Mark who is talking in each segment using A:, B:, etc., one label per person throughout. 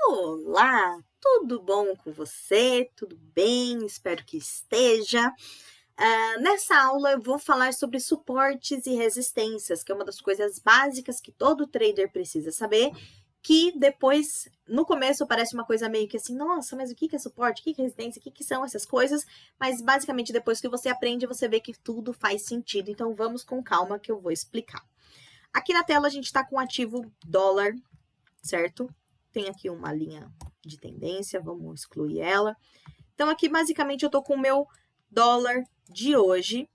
A: Olá, tudo bom com você? Tudo bem? Espero que esteja. Nessa aula eu vou falar sobre suportes e resistências, que é uma das coisas básicas que todo trader precisa saber, que depois, no começo, parece uma coisa meio que assim, nossa, mas o que é suporte? O que é resistência? O que são essas coisas? Mas basicamente depois que você aprende, você vê que tudo faz sentido. Então vamos com calma que eu vou explicar. Aqui na tela a gente está com o ativo dólar, certo? Tem aqui uma linha de tendência, vamos excluir ela. Então, aqui, basicamente, eu tô com o meu dólar de hoje.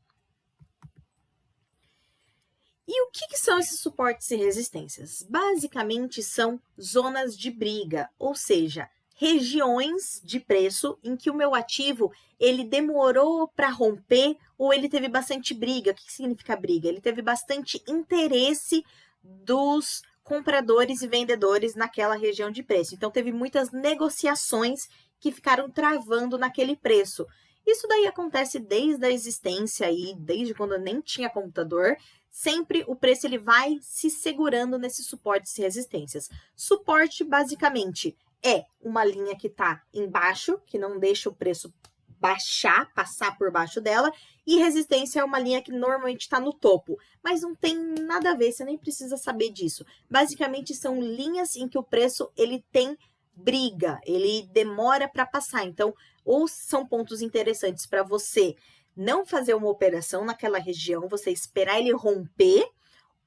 A: E o que são esses suportes e resistências? Basicamente, são zonas de briga, ou seja, regiões de preço em que o meu ativo, ele demorou para romper ou ele teve bastante briga. O que significa briga? Ele teve bastante interesse dos compradores e vendedores naquela região de preço. Então, teve muitas negociações que ficaram travando naquele preço. Isso daí acontece desde a existência aí, desde quando eu nem tinha computador. Sempre o preço ele vai se segurando nesses suportes e resistências. Suporte, basicamente, é uma linha que está embaixo, que não deixa o preço baixar, passar por baixo dela, e resistência é uma linha que normalmente está no topo, mas não tem nada a ver, você nem precisa saber disso. Basicamente, são linhas em que o preço ele tem briga, ele demora para passar. Então, ou são pontos interessantes para você não fazer uma operação naquela região, você esperar ele romper,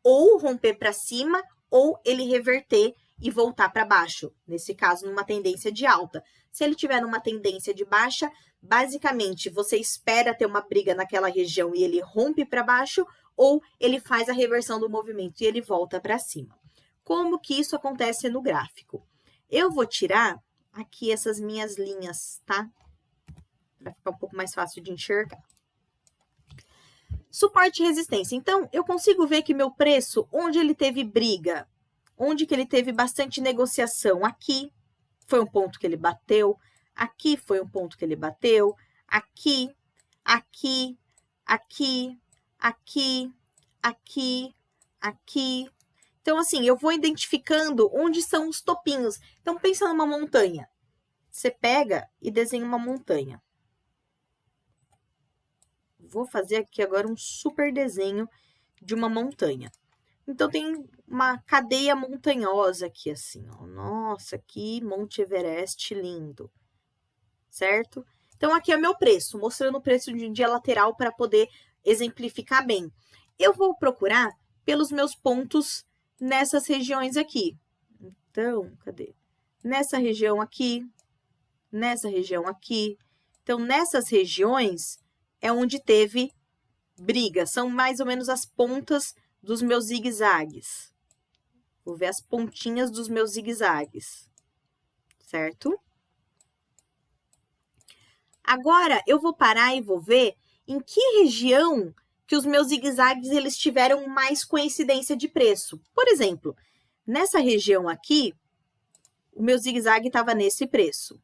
A: ou romper para cima, ou ele reverter e voltar para baixo, nesse caso, numa tendência de alta. Se ele tiver numa tendência de baixa, basicamente, você espera ter uma briga naquela região e ele rompe para baixo, ou ele faz a reversão do movimento e ele volta para cima. Como que isso acontece no gráfico? Eu vou tirar aqui essas minhas linhas, tá? Para ficar um pouco mais fácil de enxergar. Suporte e resistência. Então, eu consigo ver que meu preço, onde ele teve briga, onde que ele teve bastante negociação, aqui foi um ponto que ele bateu, aqui foi um ponto que ele bateu, aqui, aqui, aqui, aqui, aqui, aqui. Então, assim, eu vou identificando onde são os topinhos. Então, pensa numa montanha. Você pega e desenha uma montanha. Vou fazer aqui agora um super desenho de uma montanha. Então, tem uma cadeia montanhosa aqui, assim, ó. Nossa, que Monte Everest lindo, certo? Então, aqui é o meu preço, mostrando o preço de um dia lateral para poder exemplificar bem. Eu vou procurar pelos meus pontos nessas regiões aqui. Então, cadê? Nessa região aqui, nessa região aqui. Então, nessas regiões é onde teve briga. São mais ou menos as pontas dos meus zigue-zagues. Vou ver as pontinhas dos meus zigue-zagues, certo? Agora, eu vou parar e vou ver em que região que os meus zigue-zagues eles tiveram mais coincidência de preço. Por exemplo, nessa região aqui, o meu zigue-zague estava nesse preço.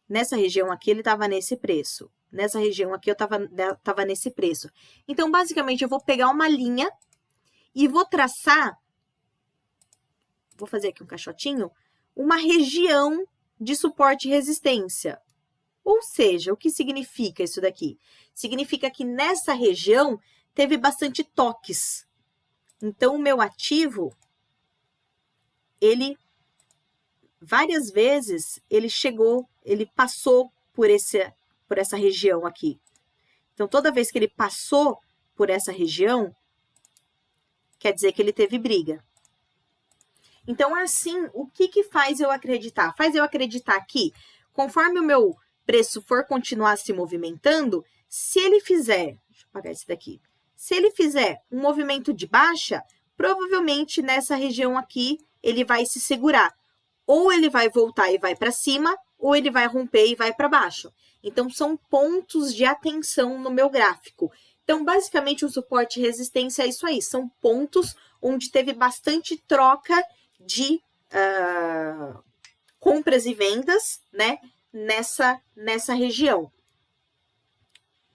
A: Nessa região aqui, ele estava nesse preço. Nessa região aqui, eu estava nesse preço. Então, basicamente, eu vou pegar uma linha e vou traçar, vou fazer aqui um caixotinho, uma região de suporte e resistência. Ou seja, o que significa isso daqui? Significa que nessa região teve bastante toques. Então, o meu ativo, ele, várias vezes, ele passou por essa região aqui. Então, toda vez que ele passou por essa região, quer dizer que ele teve briga. Então, assim, o que faz eu acreditar? Faz eu acreditar que, conforme o meu preço for continuar se movimentando, se ele fizer, deixa eu apagar esse daqui, se ele fizer um movimento de baixa, provavelmente nessa região aqui, ele vai se segurar. Ou ele vai voltar e vai para cima, ou ele vai romper e vai para baixo. Então, são pontos de atenção no meu gráfico. Então, basicamente, o suporte e resistência é isso aí. São pontos onde teve bastante troca de compras e vendas, né? Nessa região.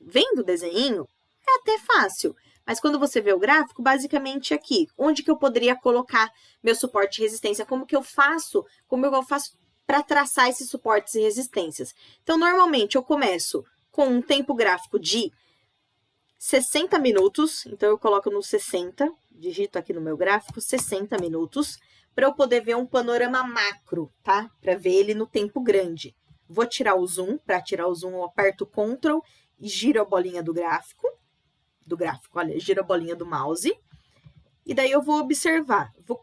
A: Vendo o desenho, é até fácil. Mas quando você vê o gráfico, basicamente aqui, onde que eu poderia colocar meu suporte e resistência? Como eu faço para traçar esses suportes e resistências. Então, normalmente, eu começo com um tempo gráfico de 60 minutos. Então, eu coloco no 60, digito aqui no meu gráfico, 60 minutos, para eu poder ver um panorama macro, tá? Para ver ele no tempo grande. Vou tirar o zoom. Para tirar o zoom, eu aperto Ctrl e giro a bolinha do gráfico. Olha, giro a bolinha do mouse. E daí eu vou observar. Vou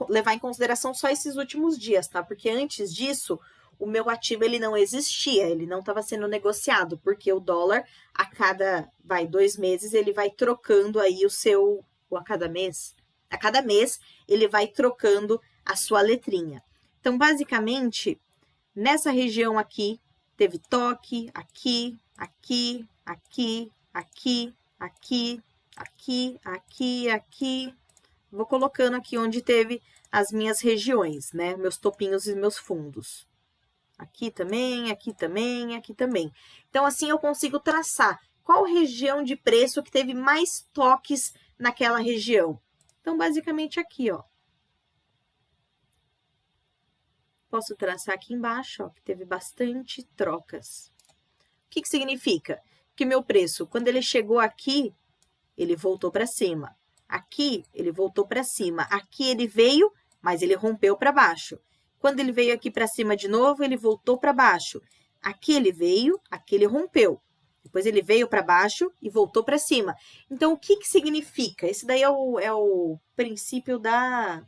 A: levar em consideração só esses últimos dias, tá? Porque antes disso, o meu ativo ele não existia, ele não estava sendo negociado, porque o dólar, a cada 2 meses, ele vai trocando aí a cada mês ele vai trocando a sua letrinha. Então, basicamente, nessa região aqui, teve toque, aqui, aqui, aqui, aqui, aqui, aqui, aqui, aqui. Vou colocando aqui onde teve as minhas regiões, né? Meus topinhos e meus fundos. Aqui também, aqui também, aqui também. Então, assim eu consigo traçar qual região de preço que teve mais toques naquela região. Então, basicamente aqui, ó. Posso traçar aqui embaixo, ó, que teve bastante trocas. O que significa? Que meu preço, quando ele chegou aqui, ele voltou para cima. Aqui, ele voltou para cima. Aqui ele veio, mas ele rompeu para baixo. Quando ele veio aqui para cima de novo, ele voltou para baixo. Aqui ele veio, aqui ele rompeu. Depois ele veio para baixo e voltou para cima. Então, o que significa? Esse daí é o princípio da...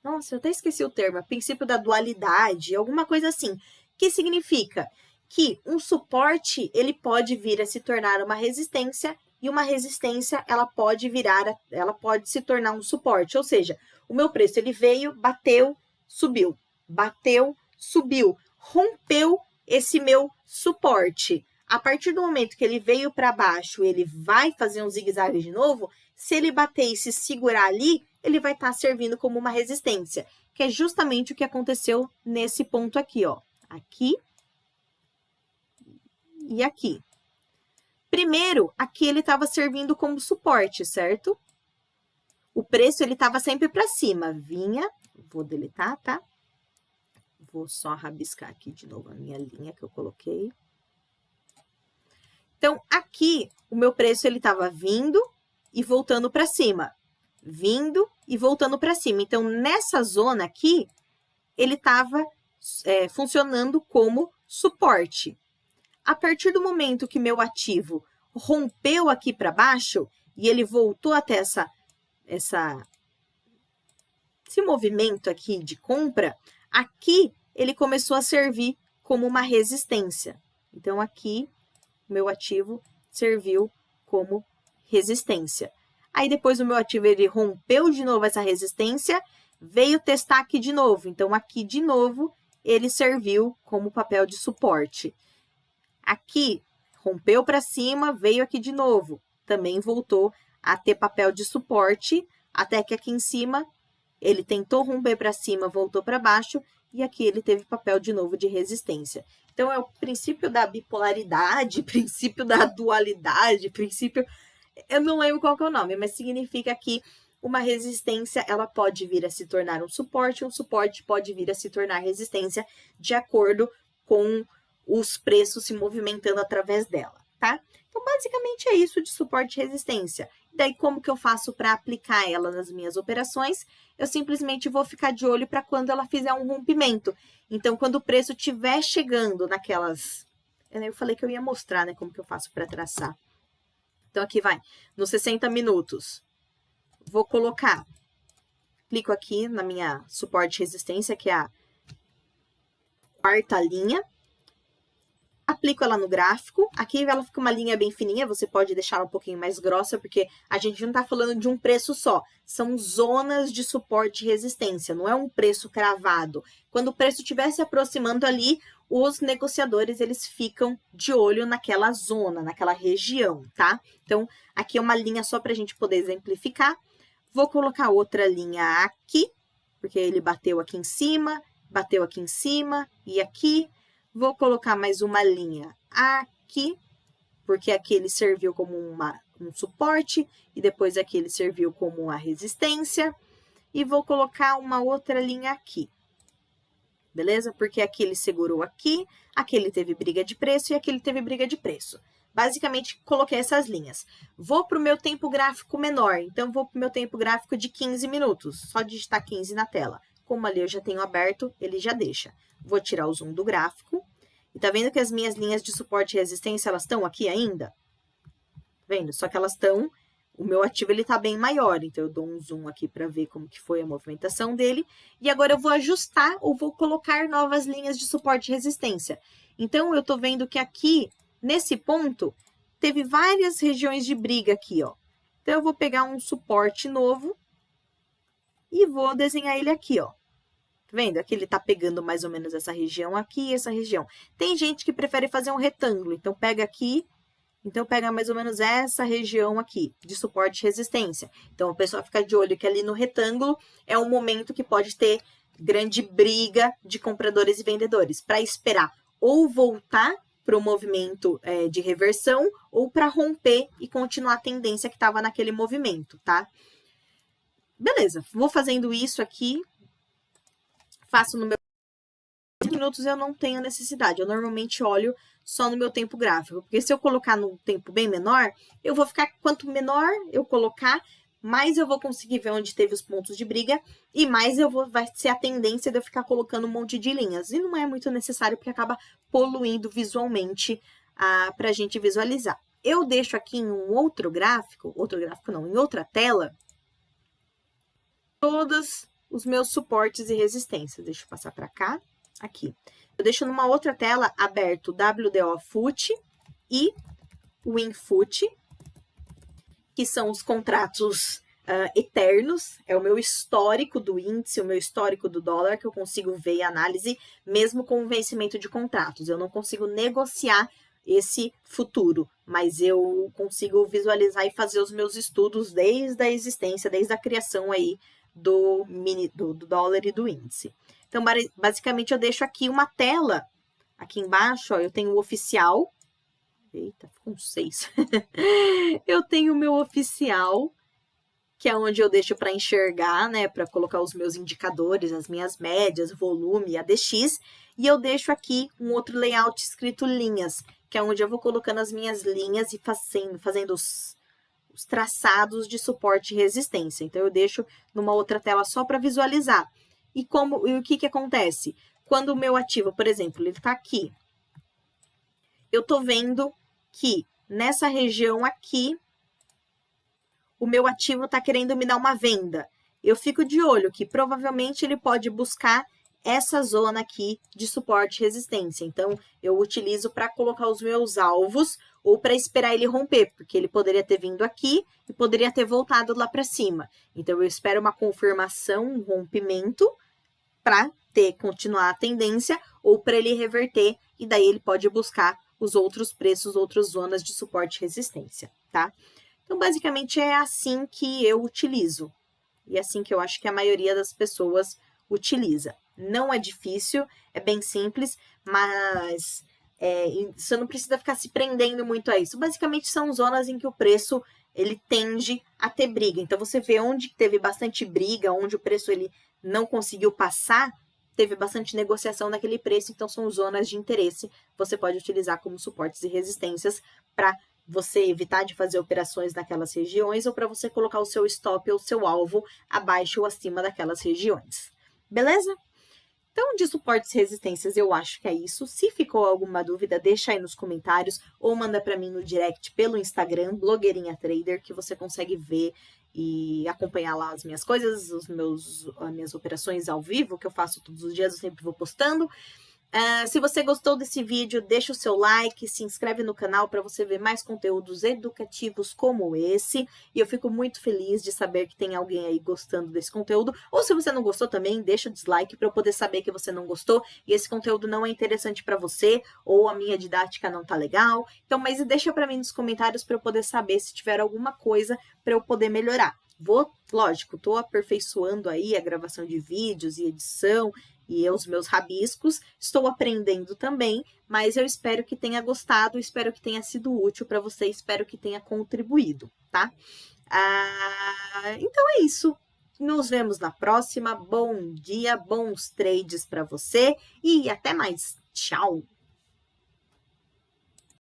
A: Nossa, eu até esqueci o termo. É o princípio da dualidade, alguma coisa assim. Que significa? Que um suporte, ele pode vir a se tornar uma resistência e uma resistência, ela pode se tornar um suporte. Ou seja, o meu preço, ele veio, bateu, subiu, rompeu esse meu suporte. A partir do momento que ele veio para baixo, ele vai fazer um zigue-zague de novo. Se ele bater e se segurar ali, ele vai estar servindo como uma resistência, que é justamente o que aconteceu nesse ponto aqui, ó. Aqui e aqui. Primeiro, aqui ele estava servindo como suporte, certo? O preço, ele estava sempre para cima. Vinha, vou deletar, tá? Vou só rabiscar aqui de novo a minha linha que eu coloquei. Então, aqui, o meu preço, ele estava vindo e voltando para cima. Vindo e voltando para cima. Então, nessa zona aqui, ele estava funcionando como suporte. A partir do momento que meu ativo rompeu aqui para baixo e ele voltou até esse movimento aqui de compra, aqui ele começou a servir como uma resistência. Então, aqui, meu ativo serviu como resistência. Aí, depois, o meu ativo ele rompeu de novo essa resistência, veio testar aqui de novo. Então, aqui, de novo, ele serviu como papel de suporte. Aqui, rompeu para cima, veio aqui de novo. Também voltou a ter papel de suporte, até que aqui em cima, ele tentou romper para cima, voltou para baixo, e aqui ele teve papel de novo de resistência. Então, é o princípio da bipolaridade, princípio da dualidade, princípio... Eu não lembro qual que é o nome, mas significa que uma resistência, ela pode vir a se tornar um suporte pode vir a se tornar resistência de acordo com os preços se movimentando através dela, tá? Então, basicamente é isso de suporte e resistência. Daí, como que eu faço para aplicar ela nas minhas operações? Eu simplesmente vou ficar de olho para quando ela fizer um rompimento. Então, quando o preço estiver chegando naquelas... Eu falei que eu ia mostrar, né, como que eu faço para traçar. Então, aqui vai, nos 60 minutos. Vou colocar, clico aqui na minha suporte e resistência, que é a quarta linha. Aplico ela no gráfico. Aqui ela fica uma linha bem fininha, você pode deixar ela um pouquinho mais grossa, porque a gente não está falando de um preço só. São zonas de suporte e resistência, não é um preço cravado. Quando o preço estiver se aproximando ali, os negociadores, eles ficam de olho naquela zona, naquela região, tá? Então, aqui é uma linha só para a gente poder exemplificar. Vou colocar outra linha aqui, porque ele bateu aqui em cima e aqui. Vou colocar mais uma linha aqui, porque aqui ele serviu como um suporte, e depois aqui ele serviu como uma resistência. E vou colocar uma outra linha aqui. beleza? Porque aqui ele segurou aqui, aqui ele teve briga de preço e aqui ele teve briga de preço. Basicamente, coloquei essas linhas. Vou para o meu tempo gráfico menor, então vou para o meu tempo gráfico de 15 minutos. Só digitar 15 na tela. Como ali eu já tenho aberto, ele já deixa. Vou tirar o zoom do gráfico. E tá vendo que as minhas linhas de suporte e resistência, elas estão aqui ainda? Vendo? Só que elas estão... O meu ativo, ele tá bem maior, então eu dou um zoom aqui para ver como que foi a movimentação dele. E agora eu vou ajustar ou vou colocar novas linhas de suporte e resistência. Então, eu tô vendo que aqui, nesse ponto, teve várias regiões de briga aqui, ó. Então, eu vou pegar um suporte novo e vou desenhar ele aqui, ó. Tá vendo? Aqui ele tá pegando mais ou menos essa região aqui e essa região. Tem gente que prefere fazer um retângulo, então pega aqui. Então, pega mais ou menos essa região aqui, de suporte e resistência. Então, a pessoa fica de olho que ali no retângulo é um momento que pode ter grande briga de compradores e vendedores, para esperar ou voltar para o movimento de reversão ou para romper e continuar a tendência que estava naquele movimento, tá? Beleza, vou fazendo isso aqui, faço no meu... minutos eu não tenho necessidade, eu normalmente olho só no meu tempo gráfico, porque se eu colocar num tempo bem menor, eu vou ficar, quanto menor eu colocar, mais eu vou conseguir ver onde teve os pontos de briga e mais vai ser a tendência de eu ficar colocando um monte de linhas. E não é muito necessário porque acaba poluindo visualmente para a gente visualizar. Eu deixo aqui em um outro gráfico não, em outra tela, todos os meus suportes e resistências. Deixa eu passar para cá, aqui. Eu deixo numa outra tela aberto o WDO FUT e o WinFUT, que são os contratos eternos, é o meu histórico do índice, o meu histórico do dólar, que eu consigo ver a análise, mesmo com o vencimento de contratos. Eu não consigo negociar esse futuro, mas eu consigo visualizar e fazer os meus estudos desde a existência, desde a criação aí do dólar e do índice. Então, basicamente, eu deixo aqui uma tela, aqui embaixo, ó, eu tenho o oficial. Eita, ficou um 6. Eu tenho o meu oficial, que é onde eu deixo para enxergar, né, para colocar os meus indicadores, as minhas médias, volume, ADX, e eu deixo aqui um outro layout escrito linhas, que é onde eu vou colocando as minhas linhas e fazendo os traçados de suporte e resistência. Então, eu deixo numa outra tela só para visualizar. E o que acontece? Quando o meu ativo, por exemplo, ele está aqui, eu estou vendo que nessa região aqui, o meu ativo está querendo me dar uma venda. Eu fico de olho que provavelmente ele pode buscar essa zona aqui de suporte e resistência. Então, eu utilizo para colocar os meus alvos ou para esperar ele romper, porque ele poderia ter vindo aqui e poderia ter voltado lá para cima. Então, eu espero uma confirmação, um rompimento, para continuar a tendência ou para ele reverter e daí ele pode buscar os outros preços, outras zonas de suporte e resistência, tá? Então, basicamente, é assim que eu utilizo e é assim que eu acho que a maioria das pessoas utiliza. Não é difícil, é bem simples, mas você não precisa ficar se prendendo muito a isso. Basicamente, são zonas em que o preço ele tende a ter briga. Então, você vê onde teve bastante briga, onde o preço ele não conseguiu passar, teve bastante negociação naquele preço, então são zonas de interesse. Você pode utilizar como suportes e resistências para você evitar de fazer operações naquelas regiões ou para você colocar o seu stop ou seu alvo abaixo ou acima daquelas regiões. Beleza? Então, de suportes e resistências, eu acho que é isso. Se ficou alguma dúvida, deixa aí nos comentários ou manda para mim no direct pelo Instagram, Blogueirinha Trader, que você consegue ver e acompanhar lá as minhas coisas, as minhas operações ao vivo, que eu faço todos os dias, eu sempre vou postando. Se você gostou desse vídeo, deixa o seu like, se inscreve no canal para você ver mais conteúdos educativos como esse. E eu fico muito feliz de saber que tem alguém aí gostando desse conteúdo. Ou se você não gostou também, deixa o dislike para eu poder saber que você não gostou e esse conteúdo não é interessante para você ou a minha didática não tá legal. Então, mas deixa para mim nos comentários para eu poder saber se tiver alguma coisa para eu poder melhorar. Lógico, estou aperfeiçoando aí a gravação de vídeos e edição e os meus rabiscos, estou aprendendo também, mas eu espero que tenha gostado, espero que tenha sido útil para você, espero que tenha contribuído, tá? Então é isso. Nos vemos na próxima. Bom dia, bons trades para você e até mais. Tchau!